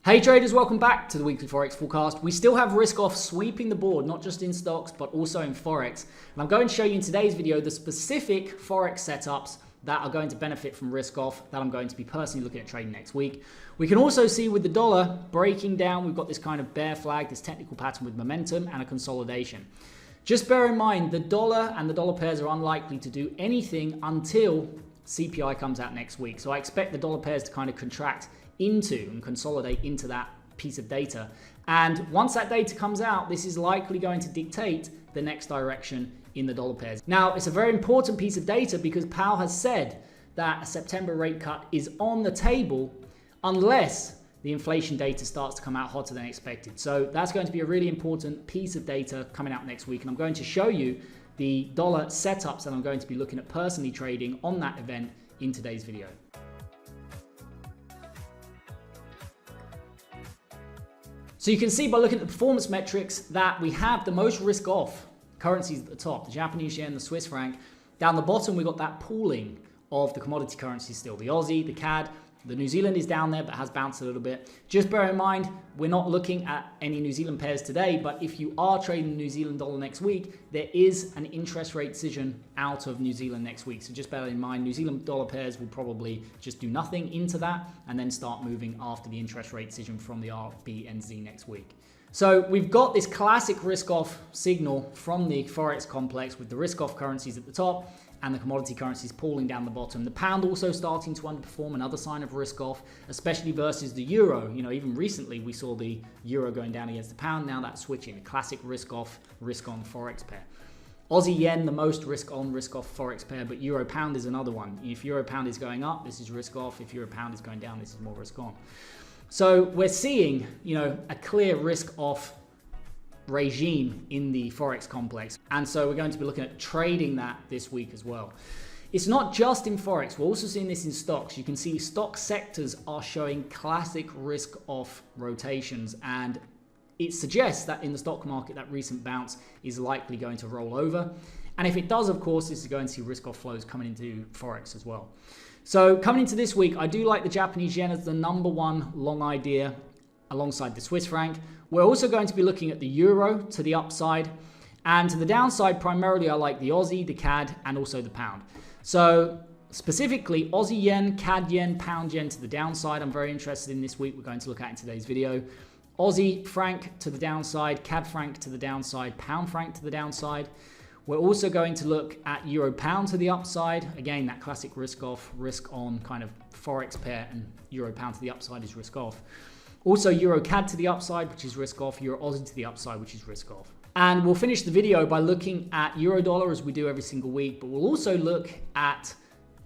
Hey traders, welcome back to the weekly Forex Forecast. We still have risk off sweeping the board, not just in stocks, but also in Forex. And I'm going to show you in today's video the specific Forex setups that are going to benefit from risk off that I'm going to be personally looking at trading next week. We can also see with the dollar breaking down, we've got this kind of bear flag, this technical pattern with momentum and a consolidation. Just bear in mind, the dollar and the dollar pairs are unlikely to do anything until CPI comes out next week. So I expect the dollar pairs to kind of contract into and consolidate into that piece of data. And once that data comes out, this is likely going to dictate the next direction in the dollar pairs. Now, it's a very important piece of data because Powell has said that a September rate cut is on the table unless the inflation data starts to come out hotter than expected. So that's going to be a really important piece of data coming out next week. And I'm going to show you the dollar setups that I'm going to be looking at personally trading on that event in today's video. So you can see by looking at the performance metrics that we have the most risk off currencies at the top, the Japanese yen, the Swiss franc. Down the bottom, we've got that pooling of the commodity currencies still, the Aussie, the CAD, the New Zealand is down there, but has bounced a little bit. Just bear in mind, we're not looking at any New Zealand pairs today, but if you are trading the New Zealand dollar next week, there is an interest rate decision out of New Zealand next week. So just bear in mind, New Zealand dollar pairs will probably just do nothing into that and then start moving after the interest rate decision from the RBNZ next week. So we've got this classic risk off signal from the Forex complex with the risk off currencies at the top and the commodity currencies pooling down the bottom. The pound also starting to underperform, another sign of risk off, especially versus the euro. You know, even recently we saw the euro going down against the pound. Now that's switching, a classic risk off, risk on Forex pair. Aussie yen, the most risk on, risk off Forex pair, but euro pound is another one. If euro pound is going up, this is risk off. If euro pound is going down, this is more risk on. So we're seeing, a clear risk off regime in the Forex complex. And so we're going to be looking at trading that this week as well. It's not just in Forex. We're also seeing this in stocks. You can see stock sectors are showing classic risk off rotations. And it suggests that in the stock market, that recent bounce is likely going to roll over. And if it does, of course, this is going to see risk off flows coming into Forex as well. So coming into this week, I do like the Japanese yen as the #1 long idea alongside the Swiss franc. We're also going to be looking at the euro to the upside, and to the downside, primarily I like the Aussie, the CAD, and also the pound. So specifically Aussie yen, CAD yen, pound yen to the downside, I'm very interested in this week. We're going to look at in today's video. Aussie franc to the downside, CAD franc to the downside, pound franc to the downside. We're also going to look at euro pound to the upside. Again, that classic risk off, risk on kind of Forex pair, and euro pound to the upside is risk off. Also EurCad to the upside, which is risk off, EurUsd to the upside, which is risk off. And we'll finish the video by looking at euro dollar as we do every single week, but we'll also look at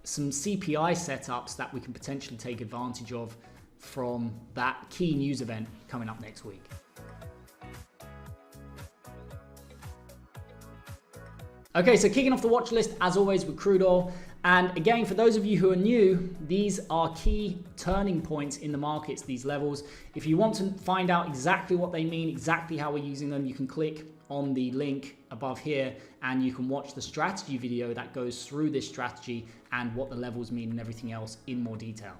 some CPI setups that we can potentially take advantage of from that key news event coming up next week. Okay, so kicking off the watch list, as always, with crude oil. And again, for those of you who are new, these are key turning points in the markets, these levels. If you want to find out exactly what they mean, exactly how we're using them, you can click on the link above here and you can watch the strategy video that goes through this strategy and what the levels mean and everything else in more detail.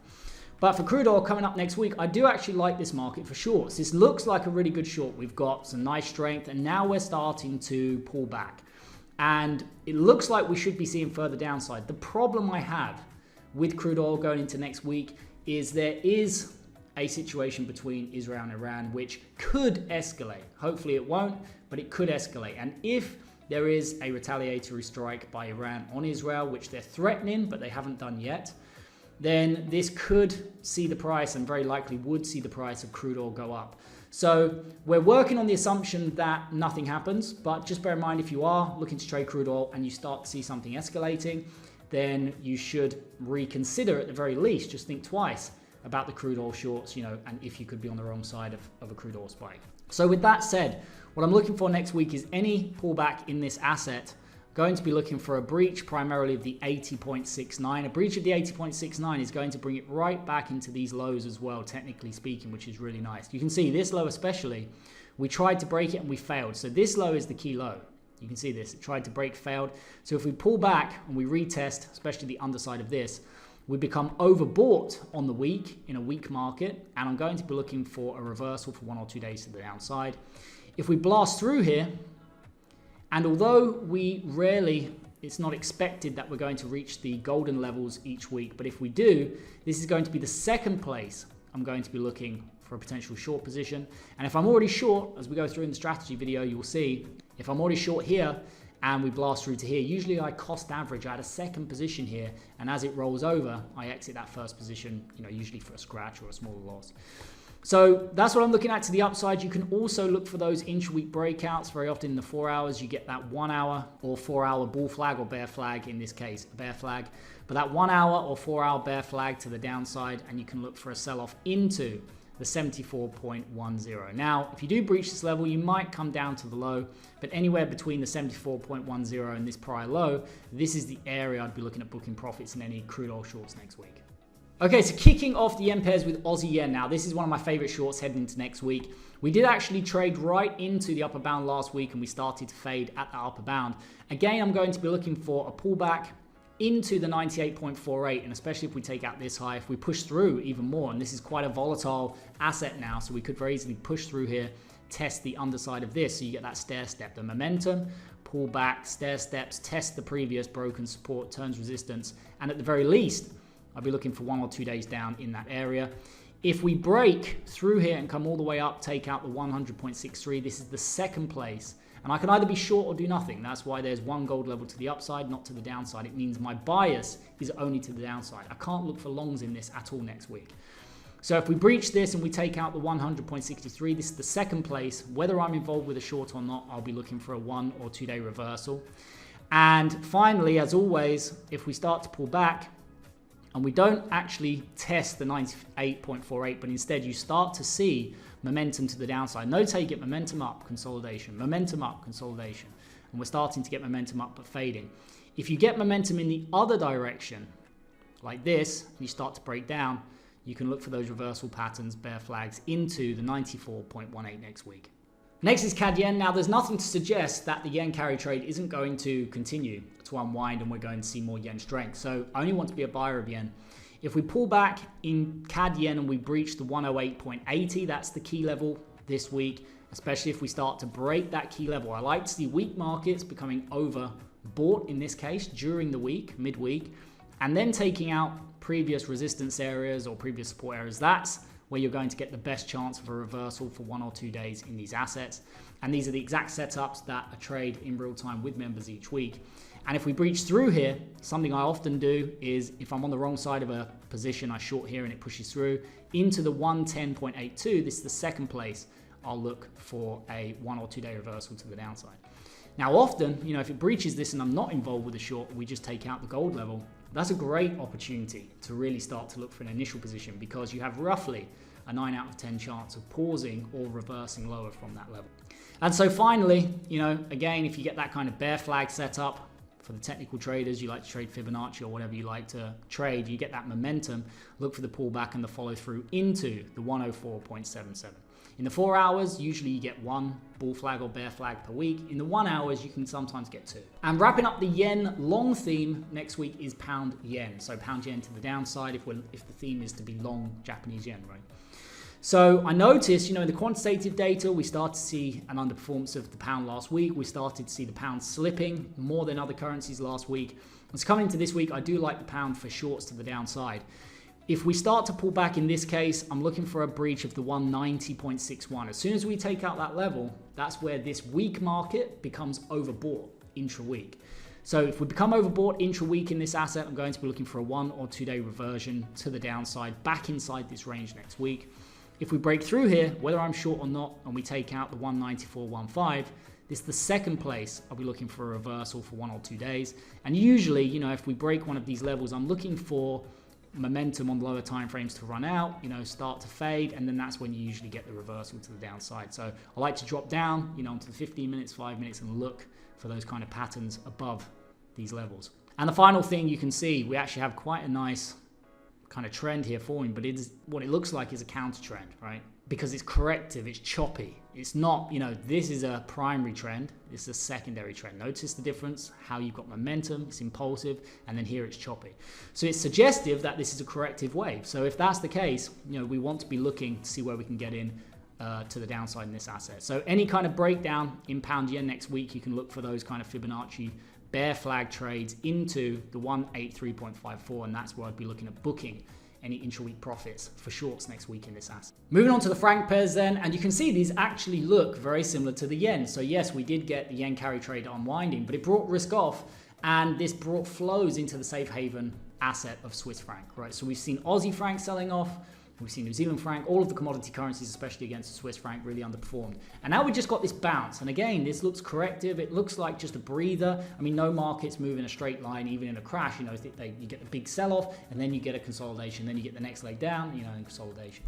But for crude oil coming up next week, I do actually like this market for shorts. This looks like a really good short. We've got some nice strength and now we're starting to pull back. And it looks like we should be seeing further downside. The problem I have with crude oil going into next week is there is a situation between Israel and Iran which could escalate. Hopefully it won't, but it could escalate. And if there is a retaliatory strike by Iran on Israel, which they're threatening, but they haven't done yet, then this could see the price, and very likely would see the price of crude oil go up. So we're working on the assumption that nothing happens, but just bear in mind, if you are looking to trade crude oil and you start to see something escalating, then you should reconsider at the very least, just think twice about the crude oil shorts, and if you could be on the wrong side of a crude oil spike. So with that said, what I'm looking for next week is any pullback in this asset. Going to be looking for a breach primarily of the 80.69. A breach of the 80.69 is going to bring it right back into these lows as well, technically speaking, which is really nice. You can see this low especially, we tried to break it and we failed. So this low is the key low. You can see this, it tried to break, failed. So if we pull back and we retest, especially the underside of this, we become overbought on the week in a weak market, and I'm going to be looking for a reversal for 1 or 2 days to the downside. If we blast through here, and although we rarely, it's not expected that we're going to reach the golden levels each week, but if we do, this is going to be the second place I'm going to be looking for a potential short position. And if I'm already short, as we go through in the strategy video, you'll see if I'm already short here and we blast through to here, usually I cost average. I had a second position here, and as it rolls over, I exit that first position, usually for a scratch or a smaller loss. So that's what I'm looking at to the upside. You can also look for those intra-week breakouts. Very often in the 4 hours, you get that 1 hour or 4 hour bull flag or bear flag, in this case, a bear flag. But that 1 hour or 4 hour bear flag to the downside, and you can look for a sell-off into the 74.10. Now, if you do breach this level, you might come down to the low, but anywhere between the 74.10 and this prior low, this is the area I'd be looking at booking profits in any crude oil shorts next week. Okay, so kicking off the yen pairs with Aussie yen now. This is one of my favorite shorts heading into next week. We did actually trade right into the upper bound last week, and we started to fade at the upper bound. Again, I'm going to be looking for a pullback into the 98.48, and especially if we take out this high, if we push through even more, and this is quite a volatile asset now, so we could very easily push through here, test the underside of this, so you get that stair step, the momentum, pull back, stair steps, test the previous broken support, turns resistance, and at the very least, I'll be looking for 1 or 2 days down in that area. If we break through here and come all the way up, take out the 100.63, this is the second place. And I can either be short or do nothing. That's why there's one gold level to the upside, not to the downside. It means my bias is only to the downside. I can't look for longs in this at all next week. So if we breach this and we take out the 100.63, this is the second place. Whether I'm involved with a short or not, I'll be looking for a 1 or 2 day reversal. And finally, as always, if we start to pull back, and we don't actually test the 98.48, but instead you start to see momentum to the downside. Note how you get momentum up, consolidation, momentum up, consolidation. And we're starting to get momentum up but fading. If you get momentum in the other direction, like this, and you start to break down, you can look for those reversal patterns, bear flags, into the 94.18 next week. Next is CAD yen. Now, there's nothing to suggest that the yen carry trade isn't going to continue to unwind and we're going to see more yen strength. So I only want to be a buyer of yen. If we pull back in CAD yen and we breach the 108.80, that's the key level this week, especially if we start to break that key level. I like to see weak markets becoming overbought in this case during the week, midweek, and then taking out previous resistance areas or previous support areas. That's where you're going to get the best chance of a reversal for 1 or 2 days in these assets. And these are the exact setups that I trade in real time with members each week. And if we breach through here, something I often do is if I'm on the wrong side of a position, I short here and it pushes through into the 110.82. This is the second place I'll look for a 1 or 2 day reversal to the downside. Now, often, if it breaches this and I'm not involved with a short, we just take out the gold level. That's a great opportunity to really start to look for an initial position because you have roughly a 9 out of 10 chance of pausing or reversing lower from that level. And so finally, again, if you get that kind of bear flag set up, for the technical traders, you like to trade Fibonacci or whatever you like to trade, you get that momentum, look for the pullback and the follow through into the 104.77. In the 4 hours, usually you get 1 bull flag or bear flag per week. In the 1 hours, you can sometimes get 2. And wrapping up the yen long theme next week is pound yen. So pound yen to the downside if the theme is to be long Japanese yen, right? So I noticed, in the quantitative data, we started to see an underperformance of the pound last week. We started to see the pound slipping more than other currencies last week. It's coming into this week, I do like the pound for shorts to the downside. If we start to pull back in this case, I'm looking for a breach of the 190.61. As soon as we take out that level, that's where this weak market becomes overbought intra-week. So if we become overbought intra-week in this asset, I'm going to be looking for a 1 or 2 day reversion to the downside, back inside this range next week. If we break through here, whether I'm short or not, and we take out the 194.15, this is the second place I'll be looking for a reversal for 1 or 2 days. And usually, if we break one of these levels, I'm looking for momentum on lower time frames to run out, start to fade, and then that's when you usually get the reversal to the downside. So I like to drop down, onto the 15 minutes, 5 minutes, and look for those kind of patterns above these levels. And the final thing you can see, we actually have quite a nice kind of trend here forming, but what it looks like is a counter trend, right? because it's corrective, it's choppy. It's not, this is a primary trend, this is a secondary trend. Notice the difference, how you've got momentum, it's impulsive, and then here it's choppy. So it's suggestive that this is a corrective wave. So if that's the case, we want to be looking to see where we can get in to the downside in this asset. So any kind of breakdown in pound yen next week, you can look for those kind of Fibonacci bear flag trades into the 183.54, and that's where I'd be looking at booking any intra-week profits for shorts next week in this asset. Moving on to the franc pairs then, and you can see these actually look very similar to the yen. So yes, we did get the yen carry trade unwinding, but it brought risk off, and this brought flows into the safe haven asset of Swiss franc, right? So we've seen Aussie franc selling off, we've seen New Zealand franc, all of the commodity currencies, especially against the Swiss franc, really underperformed. And now we just got this bounce. And again, this looks corrective. It looks like just a breather. I mean, no markets move in a straight line, even in a crash. You get the big sell-off, and then you get a consolidation. Then you get the next leg down, and consolidation.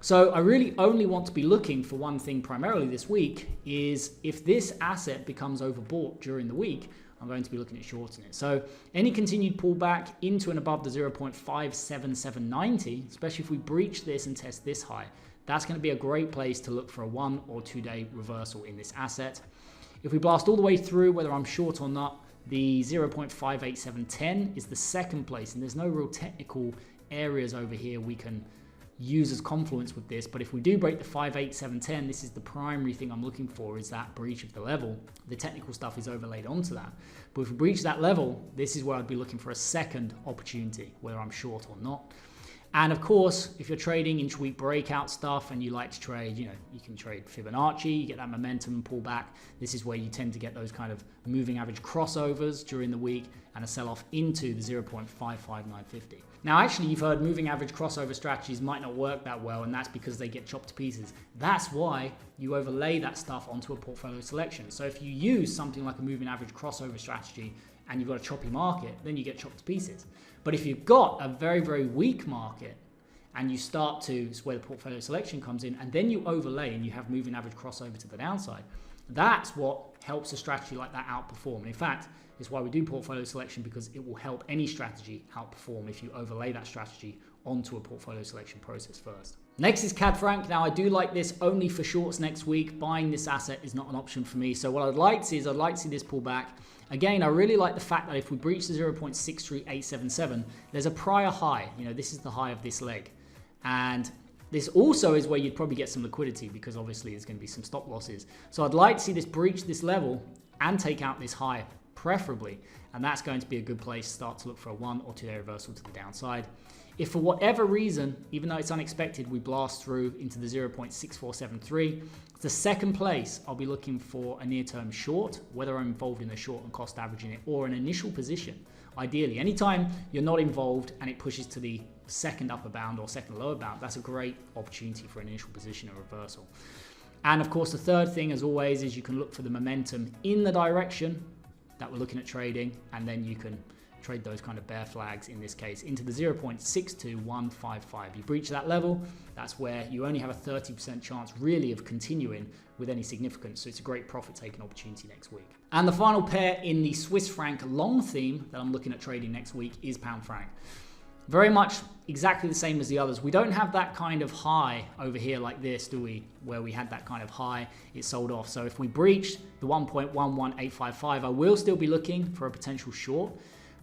So I really only want to be looking for one thing primarily this week is if this asset becomes overbought during the week, I'm going to be looking at shorting it. So any continued pullback into and above the 0.57790, especially if we breach this and test this high, that's going to be a great place to look for a 1 or 2 day reversal in this asset. If we blast all the way through, whether I'm short or not, the 0.58710 is the second place, and there's no real technical areas over here we can use as confluence with this. But if we do break the 58710, this is the primary thing I'm looking for, is that breach of the level. The technical stuff is overlaid onto that, but if we breach that level, this is where I'd be looking for a second opportunity, whether I'm short or not. And of course, if you're trading intra-week breakout stuff and you like to trade, you can trade Fibonacci, you get that momentum and pull back. This is where you tend to get those kind of moving average crossovers during the week and a sell-off into the 0.55950. Now, actually, you've heard moving average crossover strategies might not work that well, and that's because they get chopped to pieces. That's why you overlay that stuff onto a portfolio selection. So if you use something like a moving average crossover strategy and you've got a choppy market, then you get chopped to pieces. But if you've got a very, very weak market and you start to, it's where the portfolio selection comes in, and then you overlay and you have moving average crossover to the downside, that's what helps a strategy like that outperform. And in fact, it's why we do portfolio selection, because it will help any strategy outperform if you overlay that strategy onto a portfolio selection process first. Next is CAD franc. Now, I do like this only for shorts next week. Buying this asset is not an option for me. So what I'd like to see is I'd like to see this pull back. Again, I really like the fact that if we breach the 0.63877, there's a prior high. This is the high of this leg. And this also is where you'd probably get some liquidity, because obviously there's going to be some stop losses. So I'd like to see this breach this level and take out this high, preferably. And that's going to be a good place to start to look for a 1 or 2 day reversal to the downside. If for whatever reason, even though it's unexpected, we blast through into the 0.6473, the second place, I'll be looking for a near-term short, whether I'm involved in a short and cost averaging it or an initial position. Ideally, anytime you're not involved and it pushes to the second upper bound or second lower bound, that's a great opportunity for an initial position or reversal. And of course, the third thing, as always, is you can look for the momentum in the direction that we're looking at trading, and then you can trade those kind of bear flags, in this case, into the 0.62155. You breach that level, that's where you only have a 30% chance really of continuing with any significance. So it's a great profit taking opportunity next week. And the final pair in the Swiss franc long theme that I'm looking at trading next week is pound franc. Very much exactly the same as the others. We don't have that kind of high over here like this, do we? Where we had that kind of high, it sold off. So if we breach the 1.11855, I will still be looking for a potential short,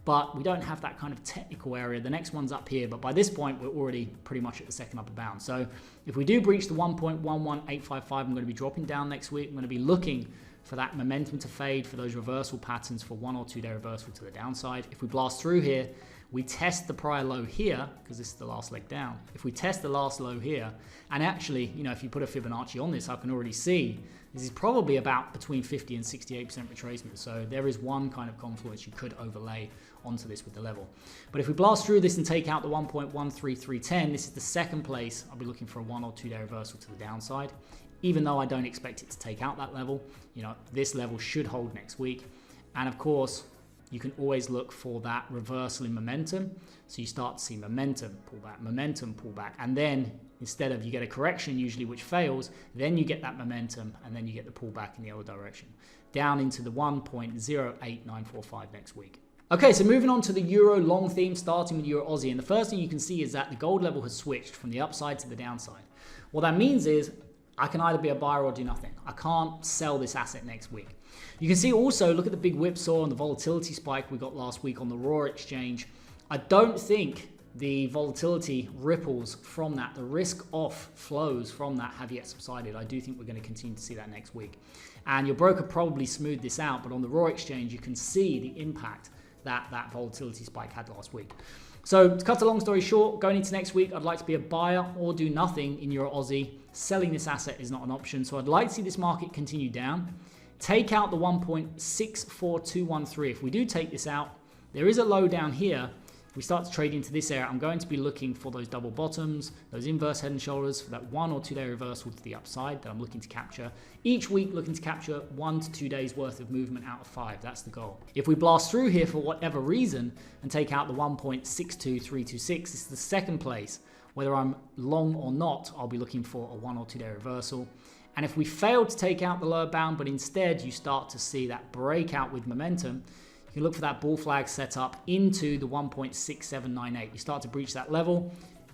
but we don't have that kind of technical area. The next one's up here, but by this point, we're already pretty much at the second upper bound. So if we do breach the 1.11855, I'm going to be dropping down next week. I'm going to be looking for that momentum to fade, for those reversal patterns for 1 or 2 day reversal to the downside. If we blast through here, we test the prior low here, because this is the last leg down. If we test the last low here, and actually, if you put a Fibonacci on this, I can already see this is probably about between 50 and 68% retracement. So there is one kind of confluence you could overlay onto this with the level. But if we blast through this and take out the 1.13310, this is the second place. I'll be looking for a 1 or 2 day reversal to the downside. Even though I don't expect it to take out that level, this level should hold next week. And of course, you can always look for that reversal in momentum. So you start to see momentum, pull back. And then instead of you get a correction usually which fails, then you get that momentum and then you get the pullback in the other direction, down into the 1.08945 next week. Okay, so moving on to the Euro long theme, starting with EurUsd. And the first thing you can see is that the gold level has switched from the upside to the downside. What that means is I can either be a buyer or do nothing. I can't sell this asset next week. You can see also, look at the big whipsaw and the volatility spike we got last week on the raw exchange. I don't think the volatility ripples from that, the risk off flows from that have yet subsided. I do think we're going to continue to see that next week. And your broker probably smoothed this out, but on the raw exchange, you can see the impact that that volatility spike had last week. So to cut a long story short, going into next week, I'd like to be a buyer or do nothing in EurAusd. Selling this asset is not an option. So I'd like to see this market continue down. Take out the 1.64213. If we do take this out, there is a low down here. If we start to trade into this area, I'm going to be looking for those double bottoms, those inverse head and shoulders, for that 1 or 2 day reversal to the upside that I'm looking to capture. Each week looking to capture 1 to 2 days worth of movement out of 5. That's the goal. If we blast through here for whatever reason and take out the 1.62326, this is the second place. Whether I'm long or not, I'll be looking for a 1 or 2 day reversal. And if we fail to take out the lower bound, but instead you start to see that breakout with momentum, you can look for that bull flag set up into the 1.6798. You start to breach that level,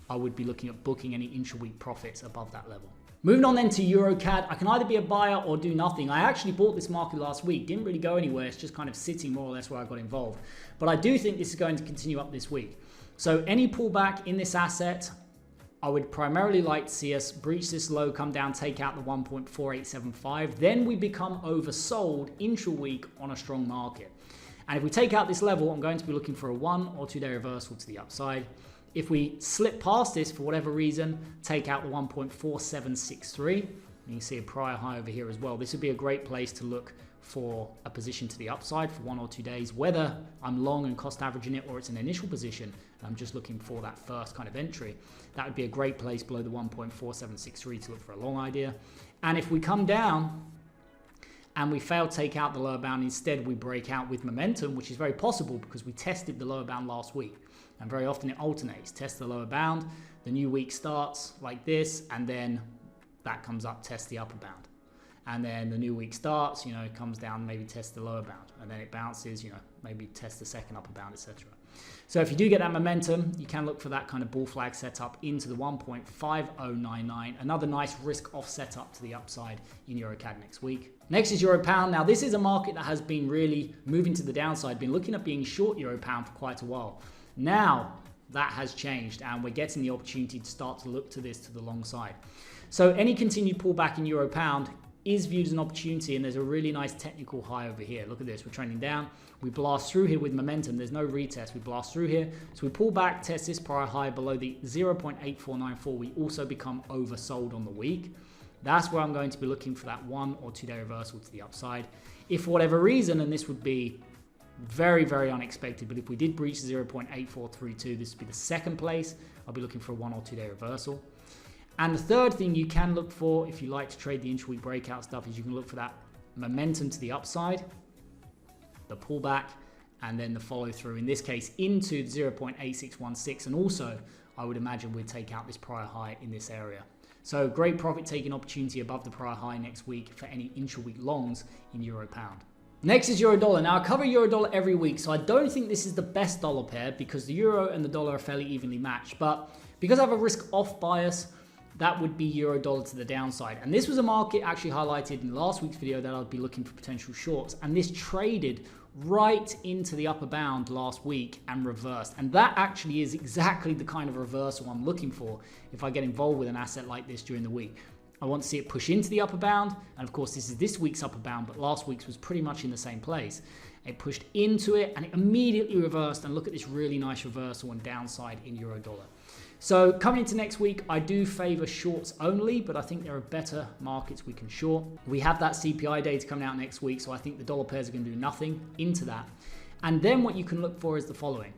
I would be looking at booking any intra-week profits above that level. Moving on then to EurCad, I can either be a buyer or do nothing. I actually bought this market last week, didn't really go anywhere, it's just kind of sitting more or less where I got involved. But I do think this is going to continue up this week. So any pullback in this asset, I would primarily like to see us breach this low, come down, take out the 1.4875. Then we become oversold intra-week on a strong market. And if we take out this level, I'm going to be looking for a 1 or 2 day reversal to the upside. If we slip past this for whatever reason, take out the 1.4763. And you can see a prior high over here as well. This would be a great place to look for a position to the upside for 1 or 2 days, whether I'm long and cost averaging it or it's an initial position and I'm just looking for that first kind of entry. That would be a great place below the 1.4763 to look for a long idea. And if we come down and we fail to take out the lower bound, instead we break out with momentum, which is very possible because we tested the lower bound last week. And very often it alternates. Test the lower bound, the new week starts like this, and then that comes up, test the upper bound. And then the new week starts, it comes down, maybe test the lower bound. And then it bounces, maybe test the second upper bound, etc. So if you do get that momentum, you can look for that kind of bull flag setup into the 1.5099. Another nice risk off setup to the upside in EurCad next week. Next is Euro Pound. Now this is a market that has been really moving to the downside, been looking at being short Euro Pound for quite a while. Now that has changed and we're getting the opportunity to start to look to this to the long side. So any continued pullback in Euro Pound is viewed as an opportunity, and there's a really nice technical high over here. Look at this, we're trending down. We blast through here with momentum. There's no retest. We blast through here. So we pull back, test this prior high below the 0.8494. We also become oversold on the week. That's where I'm going to be looking for that 1 or 2 day reversal to the upside. If for whatever reason, and this would be very, very unexpected, but if we did breach 0.8432, this would be the second place. I'll be looking for a 1 or 2 day reversal. And the third thing you can look for, if you like to trade the intra-week breakout stuff, is you can look for that momentum to the upside, the pullback, and then the follow through, in this case, into the 0.8616. And also, I would imagine we'd take out this prior high in this area. So great profit taking opportunity above the prior high next week for any intra-week longs in Euro Pound. Next is Euro Dollar. Now I cover Euro Dollar every week, so I don't think this is the best dollar pair because the Euro and the dollar are fairly evenly matched. But because I have a risk off bias, that would be Euro Dollar to the downside. And this was a market actually highlighted in last week's video that I'd be looking for potential shorts. And this traded right into the upper bound last week and reversed. And that actually is exactly the kind of reversal I'm looking for if I get involved with an asset like this during the week. I want to see it push into the upper bound. And of course, this is this week's upper bound, but last week's was pretty much in the same place. It pushed into it and it immediately reversed. And look at this really nice reversal and downside in Euro Dollar. So coming into next week, I do favor shorts only, but I think there are better markets we can short. We have that CPI data coming out next week, so I think the dollar pairs are going to do nothing into that. And then what you can look for is the following.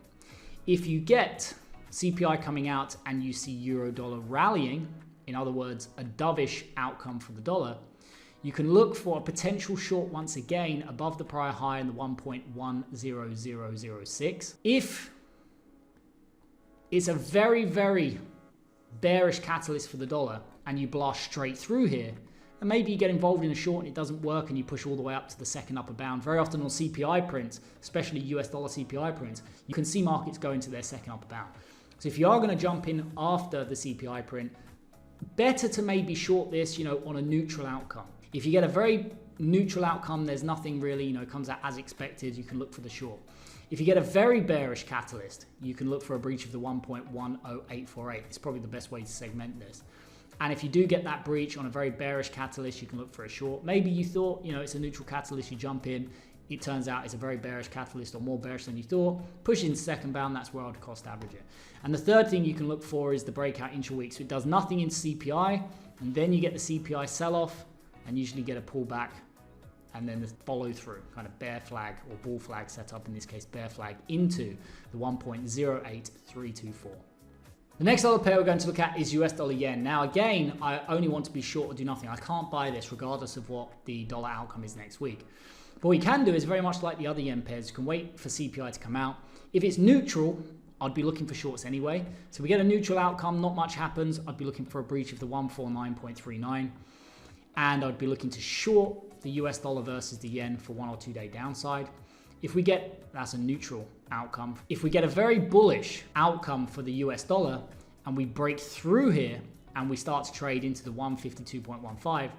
If you get CPI coming out and you see Euro Dollar rallying, in other words, a dovish outcome for the dollar, you can look for a potential short once again above the prior high in the 1.10006. If it's a very, very bearish catalyst for the dollar and you blast straight through here, and maybe you get involved in a short and it doesn't work and you push all the way up to the second upper bound. Very often on CPI prints, especially US dollar CPI prints, you can see markets go into their second upper bound. So if you are going to jump in after the CPI print, better to maybe short this, on a neutral outcome. If you get a very neutral outcome, there's nothing really, comes out as expected, you can look for the short. If you get a very bearish catalyst, you can look for a breach of the 1.10848. It's probably the best way to segment this. And if you do get that breach on a very bearish catalyst, you can look for a short. Maybe you thought, it's a neutral catalyst, you jump in, it turns out it's a very bearish catalyst or more bearish than you thought. Push into second bound, that's where I'd cost average it. And the third thing you can look for is the breakout intra-week. So it does nothing in CPI, and then you get the CPI sell-off, and usually get a pullback, and then the follow through, kind of bear flag or bull flag set up, in this case bear flag, into the 1.08324. The next other pair we're going to look at is US dollar yen. Now again, I only want to be short or do nothing. I can't buy this regardless of what the dollar outcome is next week. But what we can do is very much like the other yen pairs, you can wait for CPI to come out. If it's neutral, I'd be looking for shorts anyway. So we get a neutral outcome, not much happens. I'd be looking for a breach of the 149.39. And I'd be looking to short the US dollar versus the yen for 1 or 2 day downside. If we get, that's a neutral outcome. If we get a very bullish outcome for the US dollar and we break through here and we start to trade into the 152.15,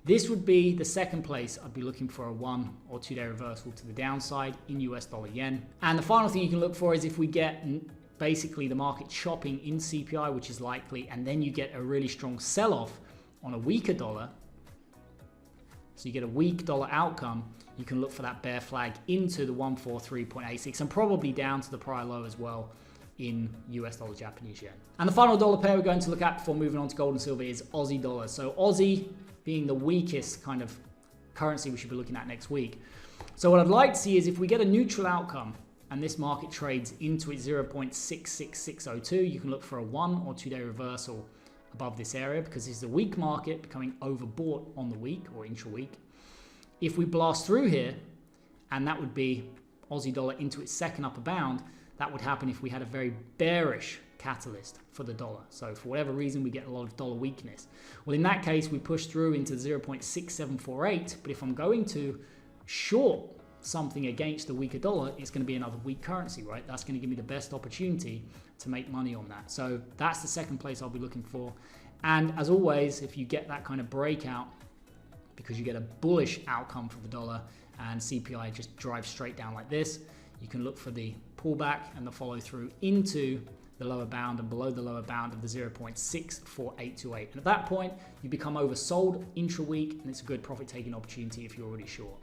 this would be the second place. I'd be looking for a 1 or 2 day reversal to the downside in US dollar yen. And the final thing you can look for is if we get basically the market chopping in CPI, which is likely, and then you get a really strong sell-off on a weaker dollar. So you get a weak dollar outcome, you can look for that bear flag into the 143.86 and probably down to the prior low as well in US dollar Japanese yen. And the final dollar pair we're going to look at before moving on to gold and silver is Aussie dollar. So Aussie being the weakest kind of currency we should be looking at next week. So what I'd like to see is if we get a neutral outcome and this market trades into its 0.66602, you can look for a 1 or 2 day reversal above this area, because this is a weak market becoming overbought on the week or intra-week. If we blast through here, and that would be Aussie dollar into its second upper bound, that would happen if we had a very bearish catalyst for the dollar. So for whatever reason, we get a lot of dollar weakness. Well, in that case, we push through into 0.6748, but if I'm going to short something against the weaker dollar, it's going to be another weak currency, right? That's going to give me the best opportunity to make money on that. So that's the second place I'll be looking for. And as always, if you get that kind of breakout, because you get a bullish outcome for the dollar and CPI just drives straight down like this, you can look for the pullback and the follow through into the lower bound and below the lower bound of the 0.64828. And at that point, you become oversold intra-week, and it's a good profit taking opportunity if you're already short.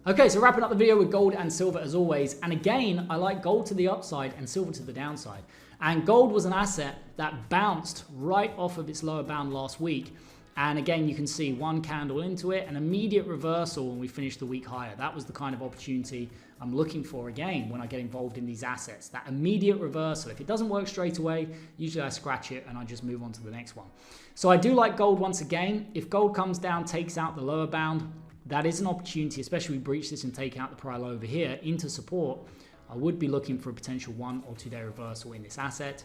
Okay, so wrapping up the video with gold and silver as always. And again, I like gold to the upside and silver to the downside. And gold was an asset that bounced right off of its lower bound last week. And again, you can see one candle into it, an immediate reversal when we finished the week higher. That was the kind of opportunity I'm looking for again when I get involved in these assets. That immediate reversal. If it doesn't work straight away, usually I scratch it and I just move on to the next one. So I do like gold once again. If gold comes down, takes out the lower bound, that is an opportunity, especially if we breach this and take out the prior low over here into support. I would be looking for a potential 1 or 2 day reversal in this asset.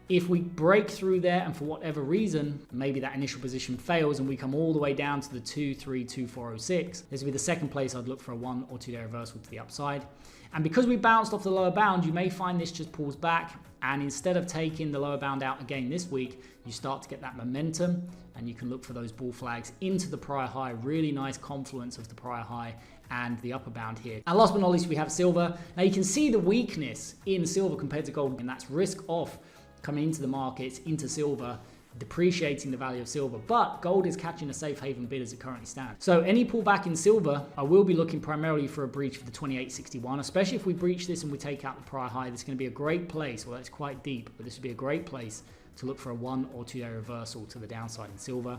If we break through there and for whatever reason, maybe that initial position fails and we come all the way down to the 232406, this would be the second place I'd look for a 1 or 2 day reversal to the upside. And because we bounced off the lower bound, you may find this just pulls back, and instead of taking the lower bound out again this week, you start to get that momentum and you can look for those bull flags into the prior high. Really nice confluence of the prior high and the upper bound here. And last but not least, we have silver. Now you can see the weakness in silver compared to gold, and that's risk off coming into the markets, into silver, depreciating the value of silver. But gold is catching a safe haven bid as it currently stands. So any pullback in silver, I will be looking primarily for a breach of the 2861, especially if we breach this and we take out the prior high. This is going to be a great place, well, it's quite deep, but this would be a great place to look for a 1 or 2 day reversal to the downside in silver.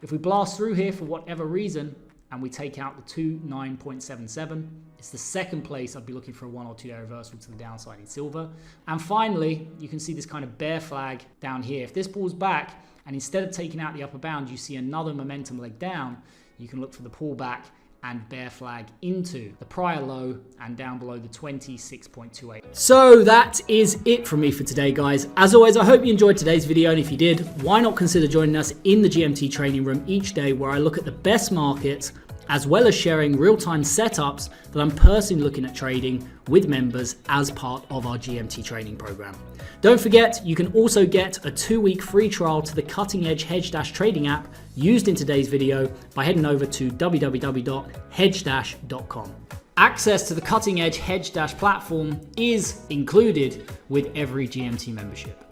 If we blast through here for whatever reason and we take out the 29.77, it's the second place I'd be looking for a 1 or 2 day reversal to the downside in silver. And finally, you can see this kind of bear flag down here. If this pulls back and instead of taking out the upper bound, you see another momentum leg down, you can look for the pullback and bear flag into the prior low and down below the 26.28. So that is it from me for today, guys. As always, I hope you enjoyed today's video, and if you did, why not consider joining us in the GMT training room each day, where I look at the best markets as well as sharing real-time setups that I'm personally looking at trading with members as part of our GMT training program. Don't forget, you can also get a 2-week free trial to the cutting-edge hedge-trading app used in today's video by heading over to www.hedge-.com. Access to the cutting-edge hedge-platform is included with every GMT membership.